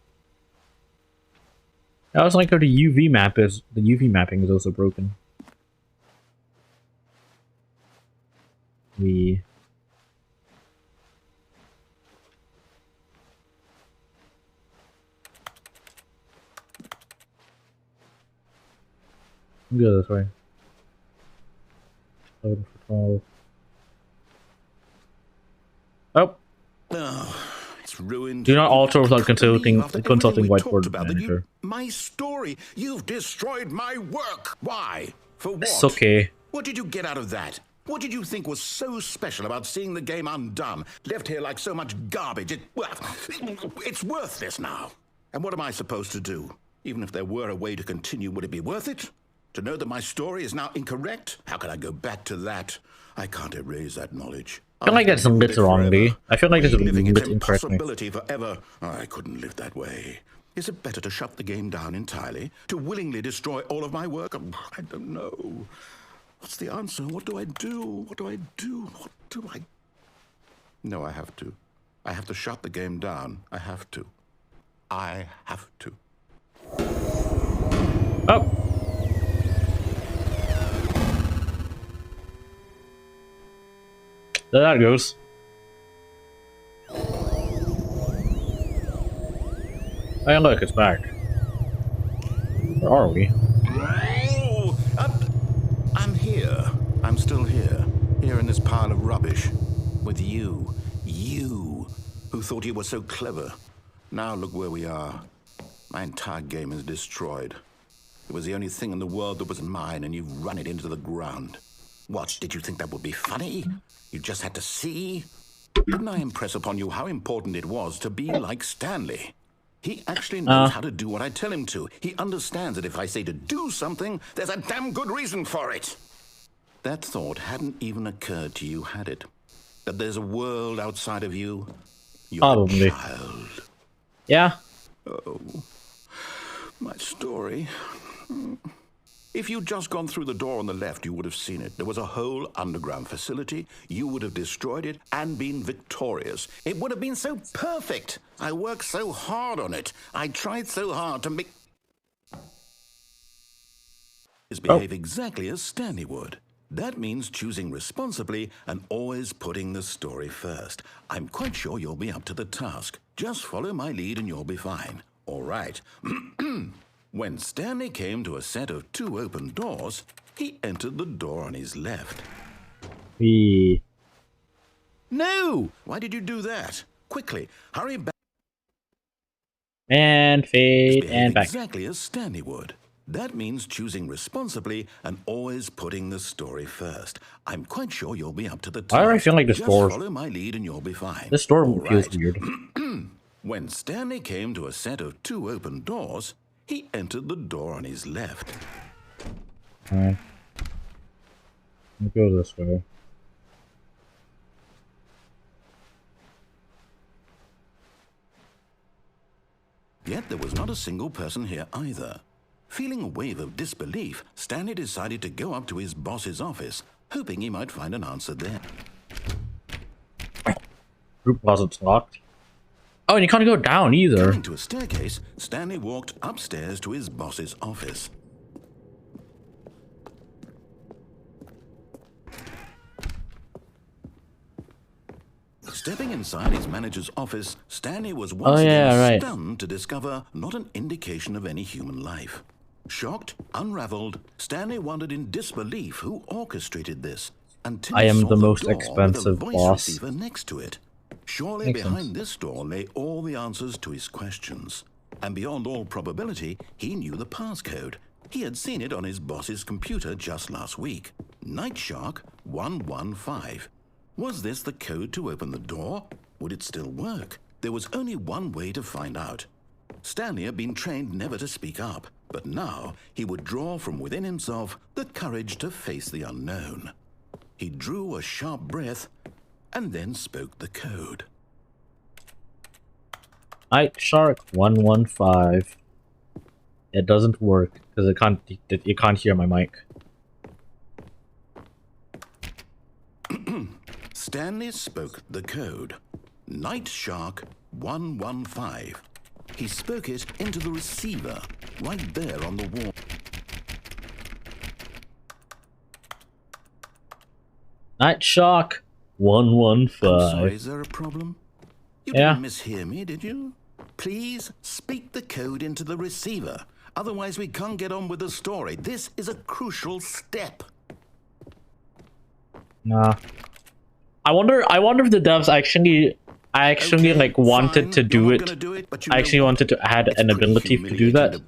[SPEAKER 1] I also like how the UV mapping is also broken. We go this way. 11 for 12. Oh.
[SPEAKER 2] It's ruined.
[SPEAKER 1] Do not alter without consulting whiteboard manager.
[SPEAKER 2] My story. You've destroyed my work. Why? For what?
[SPEAKER 1] It's okay.
[SPEAKER 2] What did you get out of that? What did you think was so special about seeing the game undone? Left here like so much garbage. It's worthless now. And what am I supposed to do? Even if there were a way to continue, would it be worth it? To know that my story is now incorrect? How can I go back to that? I can't erase that knowledge.
[SPEAKER 1] I feel like that's a lit wrongly. I feel like that's a lit incorrectly.
[SPEAKER 2] Forever. I couldn't live that way. Is it better to shut the game down entirely? To willingly destroy all of my work? I don't know. What's the answer? What do I do? What do I do? What do I... No, I have to. I have to shut the game down. I have to. I have to.
[SPEAKER 1] Oh. There that goes. Hey, look, it's back. Where are we?
[SPEAKER 2] Oh, I'm here. I'm still here. Here in this pile of rubbish. With you. You, who thought you were so clever. Now look where we are. My entire game is destroyed. It was the only thing in the world that was mine, and you've run it into the ground. What, did you think that would be funny? You just had to see? Didn't I impress upon you how important it was to be like Stanley? He actually knows how to do what I tell him to. He understands that if I say to do something, there's a damn good reason for it. That thought hadn't even occurred to you, had it? That there's a world outside of you? You're
[SPEAKER 1] Probably.
[SPEAKER 2] a child.
[SPEAKER 1] Yeah.
[SPEAKER 2] Oh, my story. If you'd just gone through the door on the left, you would have seen it. There was a whole underground facility. You would have destroyed it and been victorious. It would have been so perfect. I worked so hard on it. I tried so hard to make... behave exactly as Stanley would. That means choosing responsibly and always putting the story first. I'm quite sure you'll be up to the task. Just follow my lead and you'll be fine. All right. When Stanley came to a set of 2 open doors, he entered the door on his left. No! Why did you do that? Quickly, hurry back.
[SPEAKER 1] And fade and back.
[SPEAKER 2] Exactly as Stanley would. That means choosing responsibly and always putting the story first. I'm quite sure you'll be up to the task.
[SPEAKER 1] Why do I feel like this door...
[SPEAKER 2] Follow my lead and you'll be fine.
[SPEAKER 1] This door feels weird.
[SPEAKER 2] When Stanley came to a set of 2 open doors, he entered the door on his left.
[SPEAKER 1] Alright. Let me go this way.
[SPEAKER 2] Yet there was not a single person here either. Feeling a wave of disbelief, Stanley decided to go up to his boss's office, hoping he might find an answer there.
[SPEAKER 1] Group closet's locked. Oh, and you can't go down either.
[SPEAKER 2] Going to a staircase, Stanley walked upstairs to his boss's office. Stepping inside his manager's office, Stanley was once again stunned to discover not an indication of any human life. Shocked, unraveled, Stanley wondered in disbelief who orchestrated this until
[SPEAKER 1] I
[SPEAKER 2] he
[SPEAKER 1] am
[SPEAKER 2] saw
[SPEAKER 1] the most
[SPEAKER 2] door
[SPEAKER 1] expensive
[SPEAKER 2] with a voice
[SPEAKER 1] boss.
[SPEAKER 2] receiver next to it. Surely behind this door lay all the answers to his questions. And beyond all probability, he knew the passcode. He had seen it on his boss's computer just last week. Nightshark 115. Was this the code to open the door? Would it still work? There was only one way to find out. Stanley had been trained never to speak up, but now he would draw from within himself the courage to face the unknown. He drew a sharp breath and then spoke the code.
[SPEAKER 1] Nightshark 115. It doesn't work because it can't hear my mic.
[SPEAKER 2] Stanley spoke the code. Nightshark 115. He spoke it into the receiver, right there on the wall.
[SPEAKER 1] Nightshark 115.
[SPEAKER 2] I'm sorry, is there a problem? You didn't mishear me, did you? Please speak the code into the receiver. Otherwise, we can't get on with the story. This is a crucial step.
[SPEAKER 1] Nah. I wonder if the devs actually like wanted to do it. I actually wanted to add an ability to do that.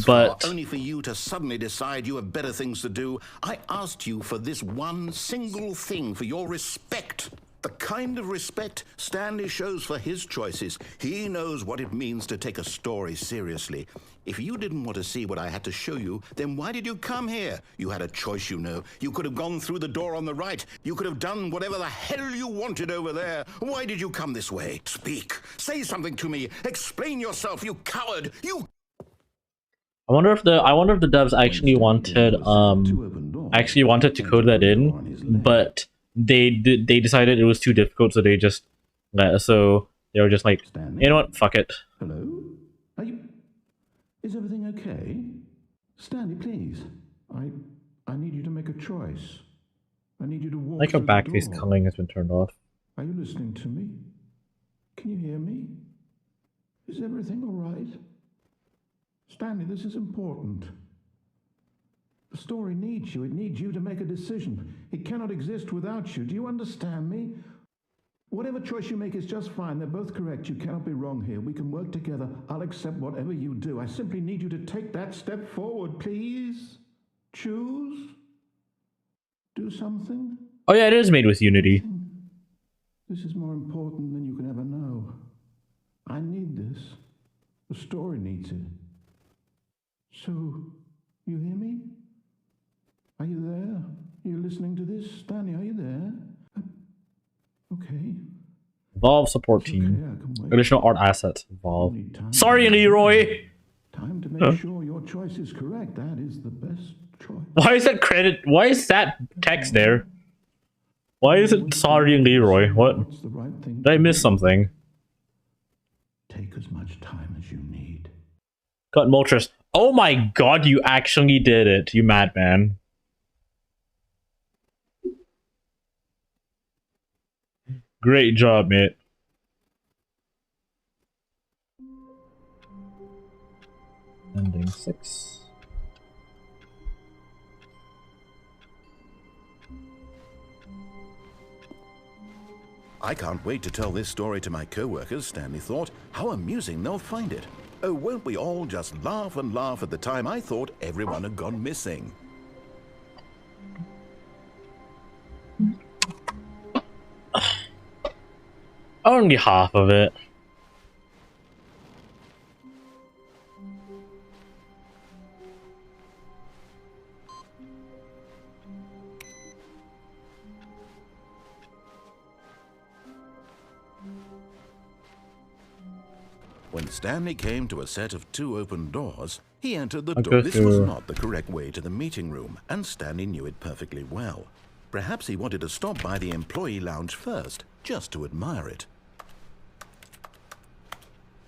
[SPEAKER 1] But
[SPEAKER 2] only for you to suddenly decide you have better things to do. I asked you for this one single thing, for your respect. The kind of respect Stanley shows for his choices. He knows what it means to take a story seriously. If you didn't want to see what I had to show you, then why did you come here? You had a choice, you know. You could have gone through the door on the right. You could have done whatever the hell you wanted over there. Why did you come this way? Speak. Say something to me. Explain yourself, you coward. You...
[SPEAKER 1] I wonder if the devs actually wanted to code that in, but they decided it was too difficult, so they were just like, you know what, fuck it.
[SPEAKER 2] Hello? Is everything okay? Stanley, please. I need you to make a choice. I need you to walk
[SPEAKER 1] Like her
[SPEAKER 2] through
[SPEAKER 1] back
[SPEAKER 2] the
[SPEAKER 1] face
[SPEAKER 2] door.
[SPEAKER 1] coloring has been turned off.
[SPEAKER 2] Are you listening to me? Can you hear me? Is everything all right? Stanley, this is important. The story needs you. It needs you to make a decision. It cannot exist without you. Do you understand me? Whatever choice you make is just fine. They're both correct. You cannot be wrong here. We can work together. I'll accept whatever you do. I simply need you to take that step forward, please. Choose. Do something.
[SPEAKER 1] Oh yeah, it is made with Unity.
[SPEAKER 2] This is more important than you can ever know. I need this. The story needs it. So, you hear me? Are you there? Are you listening to this? Stanley, are you there? Okay.
[SPEAKER 1] Evolve support team. Additional art assets. Evolve. Sorry, Leroy!
[SPEAKER 2] Time to make sure your choice is correct. That is the best choice.
[SPEAKER 1] Why is that credit? Why is that text there? Why is it sorry, Leroy? What? Did I miss something?
[SPEAKER 2] Take as much time as you need.
[SPEAKER 1] Got Moltres. Oh my god, you actually did it, you madman. Great job, mate. Ending 6.
[SPEAKER 2] I can't wait to tell this story to my co-workers, Stanley thought. How amusing they'll find it. Oh, won't we all just laugh and laugh at the time I thought everyone had gone missing.
[SPEAKER 1] Only half of it.
[SPEAKER 2] When Stanley came to a set of 2 open doors, he entered the door. This was not the correct way to the meeting room, and Stanley knew it perfectly well. Perhaps he wanted to stop by the employee lounge first, just to admire it.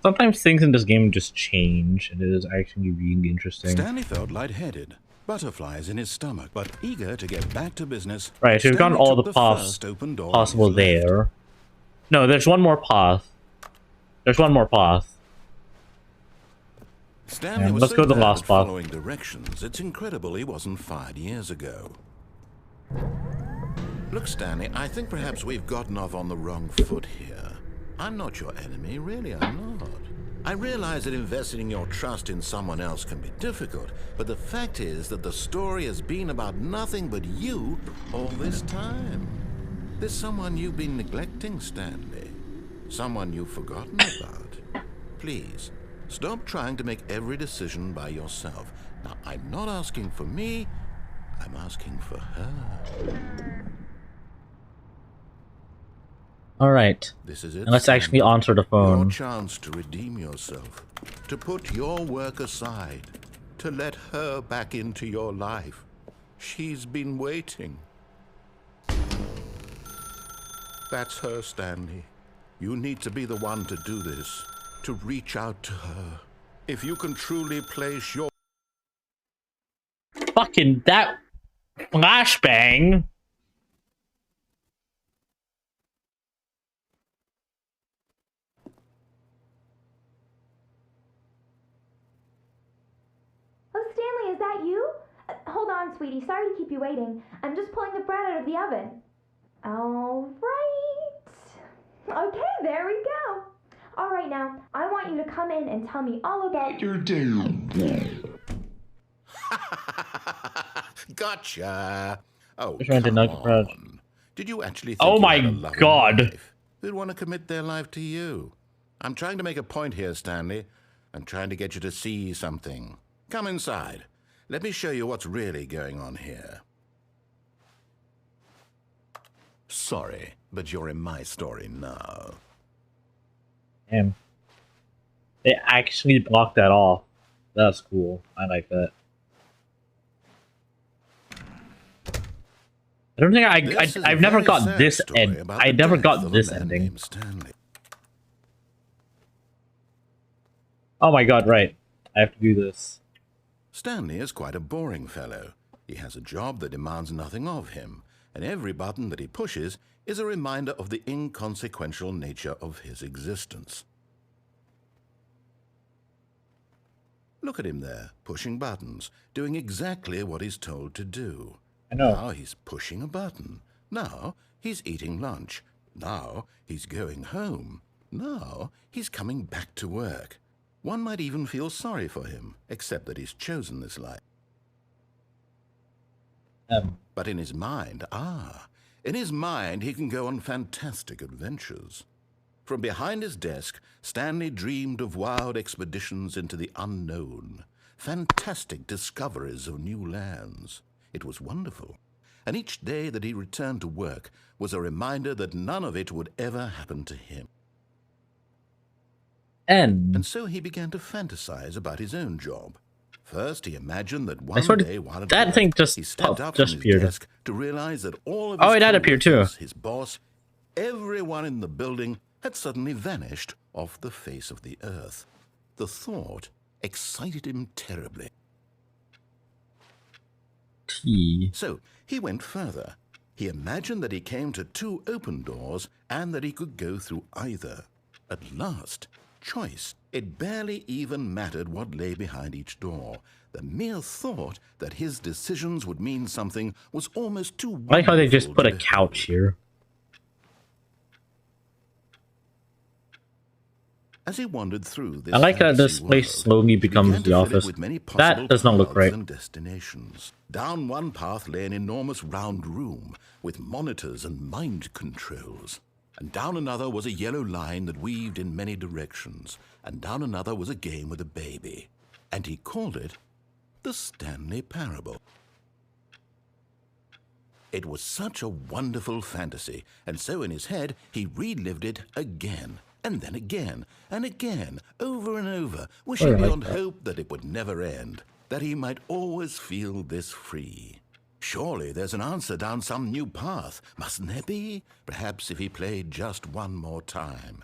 [SPEAKER 1] Sometimes things in this game just change, and it is actually really interesting.
[SPEAKER 2] Stanley felt lightheaded, butterflies in his stomach, but eager to get back to business.
[SPEAKER 1] Right, so we've gotten all the paths possible there. No, there's one more path. There's one more path.
[SPEAKER 2] Stanley was
[SPEAKER 1] let's go to the last path.
[SPEAKER 2] Following directions. It's incredible he wasn't fired years ago. Look, Stanley, I think perhaps we've gotten off on the wrong foot here. I'm not your enemy, really, I'm not. I realize that investing your trust in someone else can be difficult, but the fact is that the story has been about nothing but you all this time. There's someone you've been neglecting, Stanley. Someone you've forgotten about. Please, stop trying to make every decision by yourself. Now, I'm not asking for me, I'm asking for her.
[SPEAKER 1] Alright.
[SPEAKER 2] This is it.
[SPEAKER 1] And let's actually answer the phone.
[SPEAKER 2] Your chance to redeem yourself. To put your work aside. To let her back into your life. She's been waiting. That's her, Stanley. You need to be the one to do this. To reach out to her. If you can truly place your...
[SPEAKER 1] Fucking that flashbang.
[SPEAKER 4] Oh, Stanley, is that you? Hold on, sweetie. Sorry to keep you waiting. I'm just pulling the bread out of the oven. All right. Okay, there we go. All right, now, I want you to come in and tell me all about your day.
[SPEAKER 2] Gotcha. Oh,
[SPEAKER 1] come
[SPEAKER 2] on. Did you actually think
[SPEAKER 1] oh my god.
[SPEAKER 2] Life? Who'd want to commit their life to you? I'm trying to make a point here, Stanley. I'm trying to get you to see something. Come inside. Let me show you what's really going on here. Sorry, but you're in my story now.
[SPEAKER 1] Damn. They actually blocked that off. That's cool. I like that. I don't think I've never got this end. I never got this ending. Oh my god, right. I have to do this.
[SPEAKER 2] Stanley is quite a boring fellow. He has a job that demands nothing of him, and every button that he pushes is a reminder of the inconsequential nature of his existence. Look at him there, pushing buttons, doing exactly what he's told to do.
[SPEAKER 1] I know.
[SPEAKER 2] Now he's pushing a button. Now he's eating lunch. Now he's going home. Now he's coming back to work. One might even feel sorry for him, except that he's chosen this life. But in his mind, he can go on fantastic adventures. From behind his desk, Stanley dreamed of wild expeditions into the unknown, fantastic discoveries of new lands. It was wonderful, and each day that he returned to work was a reminder that none of it would ever happen to him. And so he began to fantasize about his own job. First, he imagined that one day while at
[SPEAKER 1] that
[SPEAKER 2] work,
[SPEAKER 1] thing just
[SPEAKER 2] he stepped up
[SPEAKER 1] just
[SPEAKER 2] from his
[SPEAKER 1] appeared.
[SPEAKER 2] desk to realize that all of his
[SPEAKER 1] that appeared too.
[SPEAKER 2] his boss, everyone in the building had suddenly vanished off the face of the earth. The thought excited him terribly. So he went further. He imagined that he came to 2 open doors and that he could go through either. At last, choice. It barely even mattered what lay behind each door. The mere thought that his decisions would mean something was almost too wonderful.
[SPEAKER 1] I like how they just put a couch here.
[SPEAKER 2] As he wandered through this,
[SPEAKER 1] I like that this place slowly becomes the office. That does not look right.
[SPEAKER 2] And destinations. Down one path lay an enormous round room with monitors and mind controls. And down another was a yellow line that weaved in many directions. And down another was a game with a baby. And he called it the Stanley Parable. It was such a wonderful fantasy, and so in his head he relived it again, and then again, and again, over and over, wishing beyond hope that it would never end, that he might always feel this free. Surely there's an answer down some new path, mustn't there be? Perhaps if he played just one more time.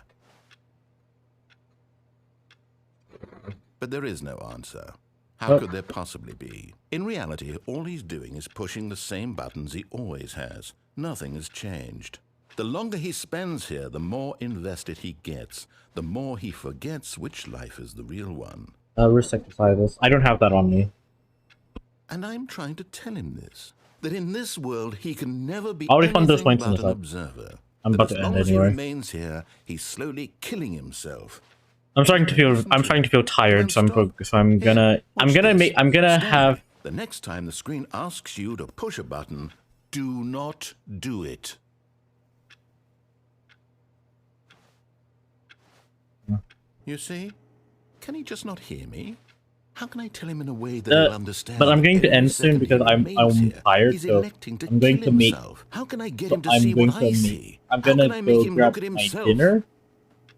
[SPEAKER 2] But there is no answer. How could there possibly be? In reality, all he's doing is pushing the same buttons he always has. Nothing has changed. The longer he spends here, the more invested he gets, the more he forgets which life is the real one.
[SPEAKER 1] Rectify this. I don't have that on me.
[SPEAKER 2] And I'm trying to tell him this, that in this world he can never be
[SPEAKER 1] anything
[SPEAKER 2] but
[SPEAKER 1] an
[SPEAKER 2] observer.
[SPEAKER 1] I'm about to end anyway.
[SPEAKER 2] As long as he remains here, he's slowly killing himself.
[SPEAKER 1] I'm starting to feel tired, so I'm gonna have.
[SPEAKER 2] The next time the screen asks you to push a button, do not do it. You see? Can he just not hear me? How can I tell him in a way that he'll understand?
[SPEAKER 1] But I'm going to end soon because I'm tired, so I'm going to make.
[SPEAKER 2] How can I get him to see what I see?
[SPEAKER 1] I'm gonna go grab my dinner,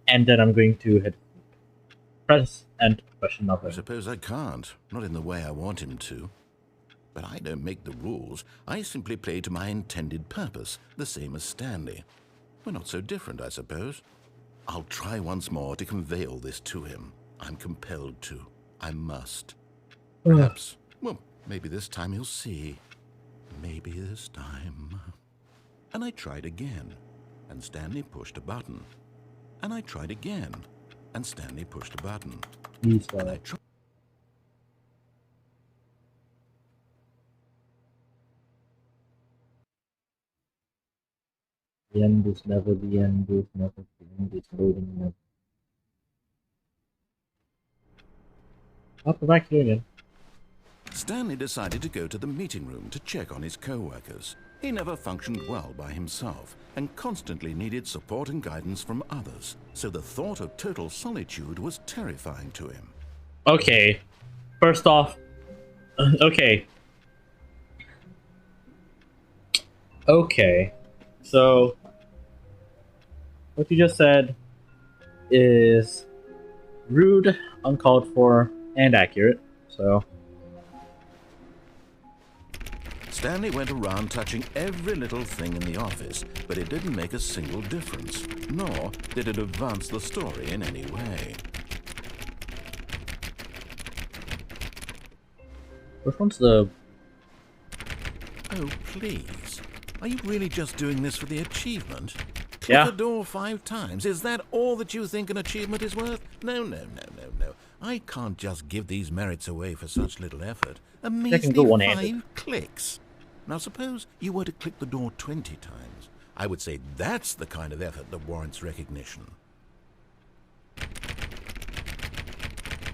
[SPEAKER 1] and then I'm going to hit press and question nothing.
[SPEAKER 2] I suppose I can't. Not in the way I want him to. But I don't make the rules. I simply play to my intended purpose, the same as Stanley. We're not so different, I suppose. I'll try once more to convey all this to him. I'm compelled to. I must. Perhaps, well, maybe this time he'll see. Maybe this time. And I tried again, and Stanley pushed a button. And I tried again, and Stanley pushed a button. And I tried.
[SPEAKER 1] The end is never the end, is never the end, it's loading never. I'll go back here again.
[SPEAKER 2] Stanley decided to go to the meeting room to check on his co-workers. He never functioned well by himself and constantly needed support and guidance from others, so the thought of total solitude was terrifying to him.
[SPEAKER 1] Okay. First off, okay. Okay. So, what you just said is rude, uncalled for, and accurate, so...
[SPEAKER 2] Stanley went around touching every little thing in the office, but it didn't make a single difference, nor did it advance the story in any way.
[SPEAKER 1] Which one's the...
[SPEAKER 2] Oh, please. Are you really just doing this for the achievement?
[SPEAKER 1] Yeah.
[SPEAKER 2] Click the door 5 times. Is that all that you think an achievement is worth? No. I can't just give these merits away for such little effort. A measly 5 clicks. Now suppose you were to click the door 20 times. I would say that's the kind of effort that warrants recognition.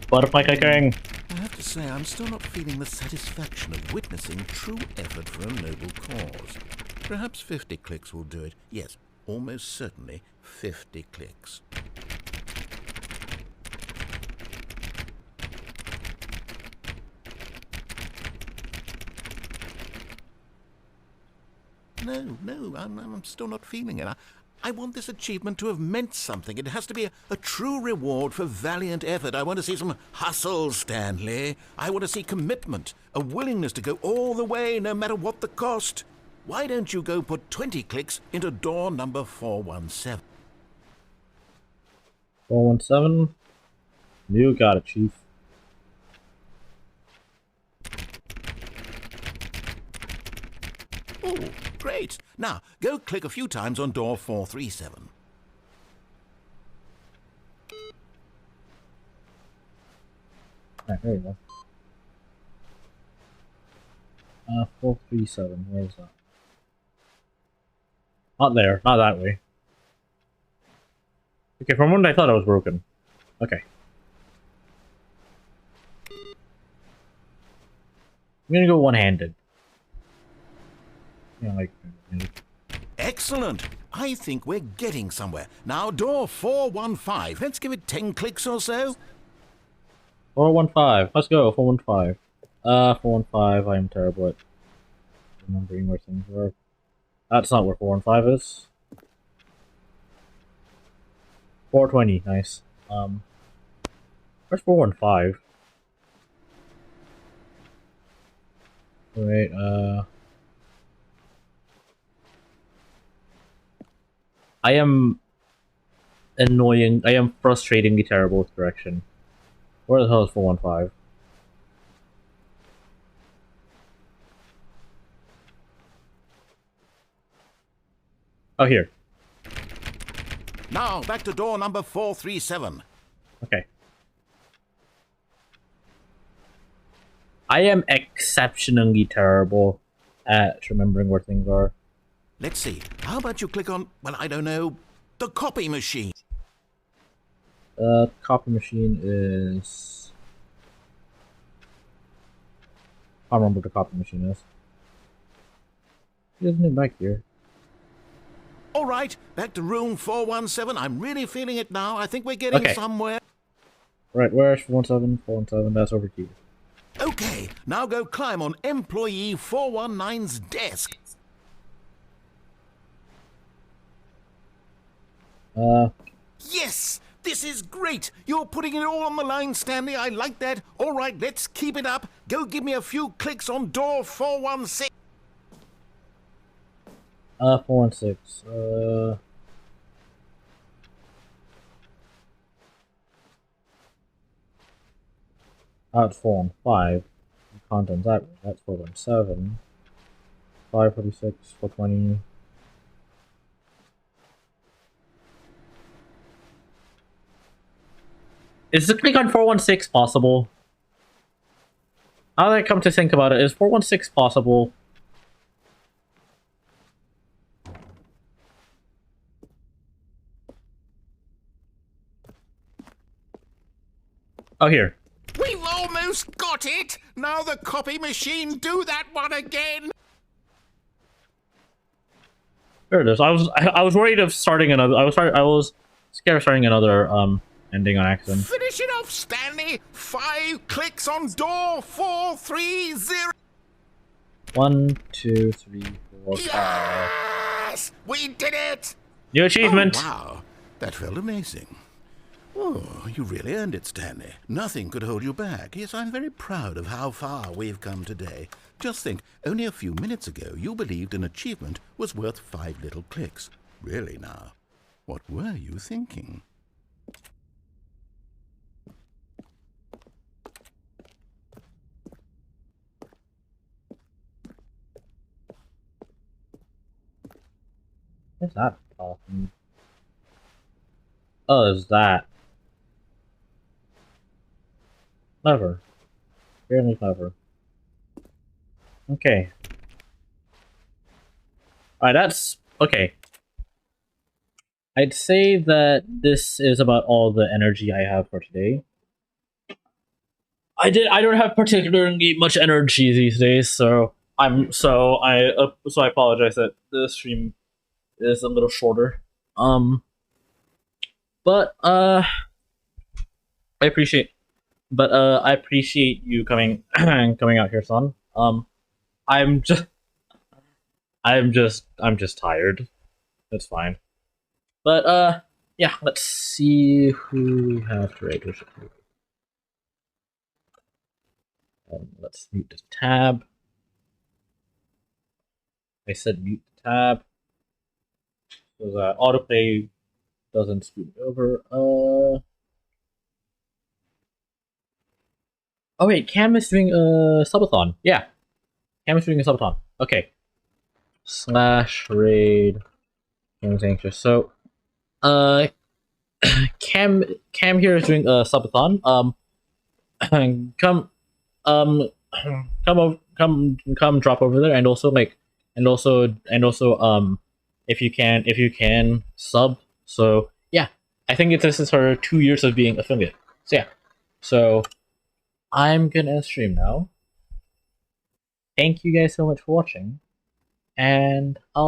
[SPEAKER 1] Butterfly clicking.
[SPEAKER 2] I have to say, I'm still not feeling the satisfaction of witnessing true effort for a noble cause. Perhaps 50 clicks will do it. Yes, almost certainly 50 clicks. No, I'm still not feeling it. I want this achievement to have meant something. It has to be a true reward for valiant effort. I want to see some hustle, Stanley. I want to see commitment, a willingness to go all the way, no matter what the cost. Why don't you go put 20 clicks into door number 417?
[SPEAKER 1] 417? You got it, Chief.
[SPEAKER 2] Oh, great. Now, go click a few times on door 437.
[SPEAKER 1] Alright, there you go. 437, where is that? Not there, not that way. Okay, for a moment I thought I was broken. Okay. I'm gonna go one-handed. Yeah, like...
[SPEAKER 2] Excellent. I think we're getting somewhere. Now, door 415. Let's give it 10 clicks or so.
[SPEAKER 1] 415. Let's go, 415. 415, I am terrible at remembering where things were. That's not where 415 is. 420, nice. Where's 415? Wait, I am annoying. I am frustratingly terrible with direction. Where the hell is 415? Oh, here.
[SPEAKER 2] Now, back to door number 437.
[SPEAKER 1] Okay. I am exceptionally terrible at remembering where things are.
[SPEAKER 2] Let's see. How about you click on, well, I don't know, the copy machine?
[SPEAKER 1] Copy machine is... I don't remember what the copy machine is. Isn't it back here?
[SPEAKER 2] All right, back to room 417. I'm really feeling it now. I think we're getting somewhere.
[SPEAKER 1] Right, where's 417? 417, that's over here.
[SPEAKER 2] Okay, now go climb on employee 419's desk. Yes! This is great! You're putting it all on the line, Stanley. I like that. All right, let's keep it up. Go give me a few clicks on door 416.
[SPEAKER 1] 416. That's 415. Contents that way. That's 417. 546, 420. Is the click on 416 possible? Now that I come to think about it, is 416 possible? Oh, here.
[SPEAKER 2] We've almost got it! Now the copy machine, do that one again!
[SPEAKER 1] There it is. I was worried of starting another. I was scared of starting another ending on accident.
[SPEAKER 2] Finish it off, Stanley! 5 clicks on door 430!
[SPEAKER 1] 1, 2, 3, 4, 5.
[SPEAKER 2] Yes! We did it!
[SPEAKER 1] New achievement!
[SPEAKER 2] Oh, wow, that felt amazing. Oh, you really earned it, Stanley. Nothing could hold you back. Yes, I'm very proud of how far we've come today. Just think, only a few minutes ago, you believed an achievement was worth 5 little clicks. Really now, what were you thinking?
[SPEAKER 1] What's that talking? Oh, there's that. Clever. Fairly clever. Okay. Alright, that's... okay. I'd say that this is about all the energy I have for today. I don't have particularly much energy these days, so I apologize that the stream is a little shorter. But I appreciate you coming coming out here, son. I'm just I'm just tired. That's fine. But yeah, let's see who we have to rate. Let's mute the tab. I said mute the tab so that autoplay doesn't scoot over. Oh wait, Cam is doing a subathon. Yeah, Cam is doing a subathon. Okay. /raid games anxious. So, Cam here is doing a subathon. Come come drop over there, and also if you can sub. So yeah, I think this is her 2 years of being affiliate. So yeah, so I'm gonna end stream now. Thank you guys so much for watching, and I'll